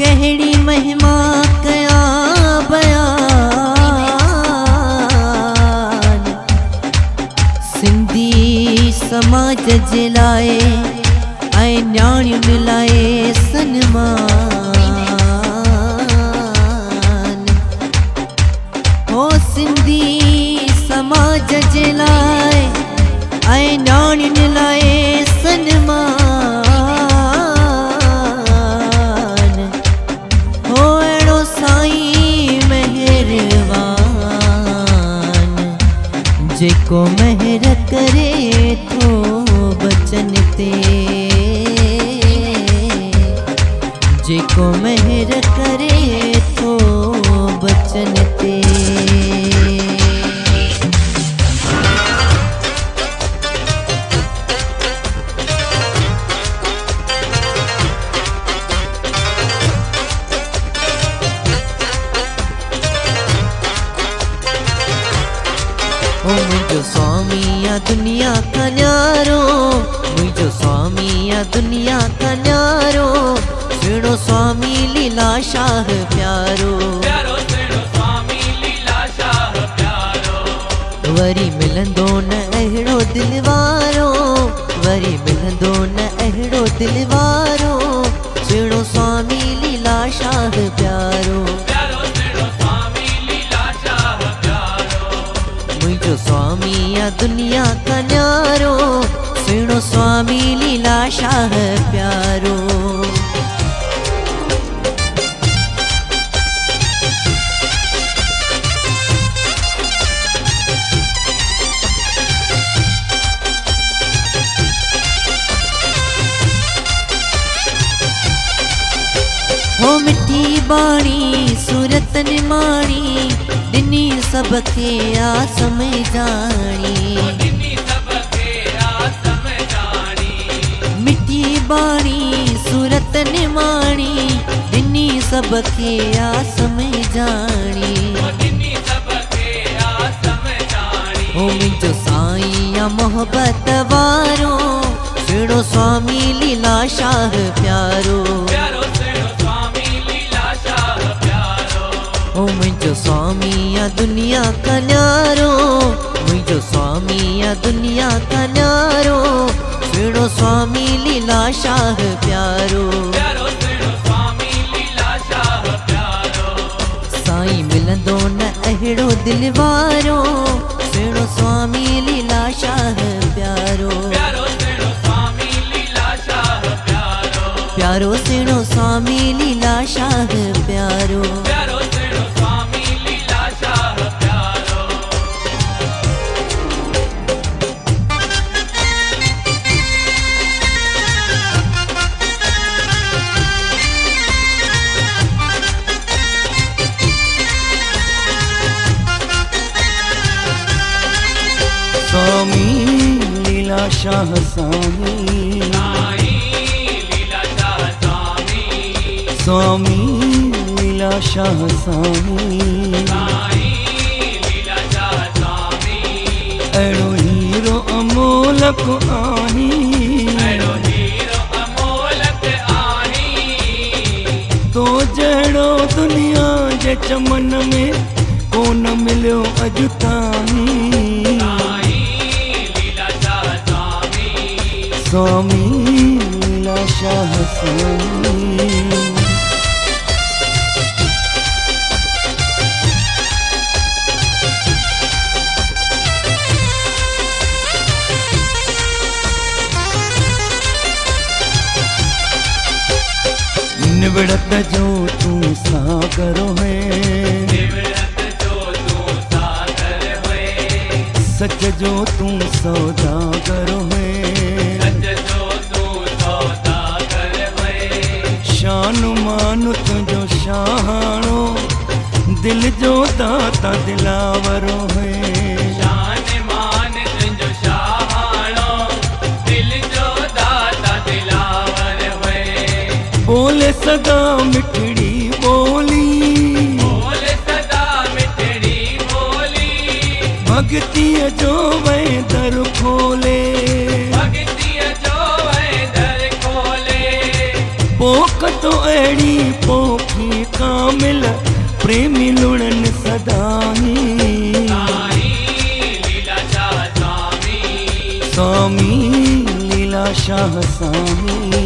कहड़ी महिमा कया बयान सिंधी समाज जे लाए ऐं न्याणियुनि लाए सन्मान हो सिंधी समाज जे लाए ऐं न्याणियुनि लाए सन्मान हो अहिड़ो साईं महिरबान जेको महर करे थो बचन ते जेको महर करे थो बचन ते ओ मुझो स्वामी या दुनिया का न्यारो मुझो स्वामी या दुनिया का न्यारो सुनो स्वामी लीला शाह प्यारो प्यारो सुनो स्वामी लीला शाह प्यारो वरी मिलंदो न अहिड़ो दिलवारो वरी मिलंदो न अहिड़ो दिलवारो सुनो स्वामी लीला शाह प्यारो प्यारो सुनो स्वामी लीला शाह प्यारो मुझो स्वामी या दुनिया का न्यारो सुनो स्वामी लीला शाह प्यारो हो मिठी बाणी सूरत निमाणी दिनी सबके आसम जानी दिनी सबके आसम जानी मिठी बाणी सूरत निमाणी दिनी सबके आसम जानी दिनी सबके आसम जानी हो मुझो साईं या मोहब्बत वारो सुनो स्वामी लीला शाह प्यारो प्यारो सुनो स्वामी लीला शाह प्यारो ओ मुझो स्वामी या दुनिया का न्यारो मुझो स्वामी या दुनिया का न्यारो सुनो स्वामी लीला शाह प्यारो प्यारो सुनो स्वामी लीला शाह प्यारो साईं मिलंदो न अहिड़ो दिलवारो सुनो स्वामी लीला शाह प्यारो प्यारो सुनो स्वामी लीला शाह प्यारो प्यारो सुनो स्वामी लीला शाह प्यारो प्यारो सुनो स्वामी लीला शाह प्यारो स्वामी लीला शाह साईं लीला शाह स्वामी स्वामी लीला शाह साईं लीला शाह स्वामी अहिड़ो हीरो अमोलक आही अहिड़ो हीरो अमोलक आही तो जहिड़ो दुनिया जे चमन में कोन मिलियो अॼु ताईं लीला शाह स्वामी स्वामी लीला शाह साईं निवड़त जो तू सागर है निवृत्त जो तू सागर हुए सच जो तू सौदागर है सच जो तू सौदागर हुए शान मान तुझो शाहाणो दिल जो दाता दिलावरो है शान मान तुंहिंजो शाहाणो दिल जो दाता दिलावर हुए बोले सदा मिठड़ी बोली बोले सदा मिठड़ी बोली भक्ति जो वै दर खोले भक्तिय जो वै दर खोले पोख तो अहिड़ी पोख दिल प्रेमी लुड़न सदाई। स्वामी लीला शाह स्वामी।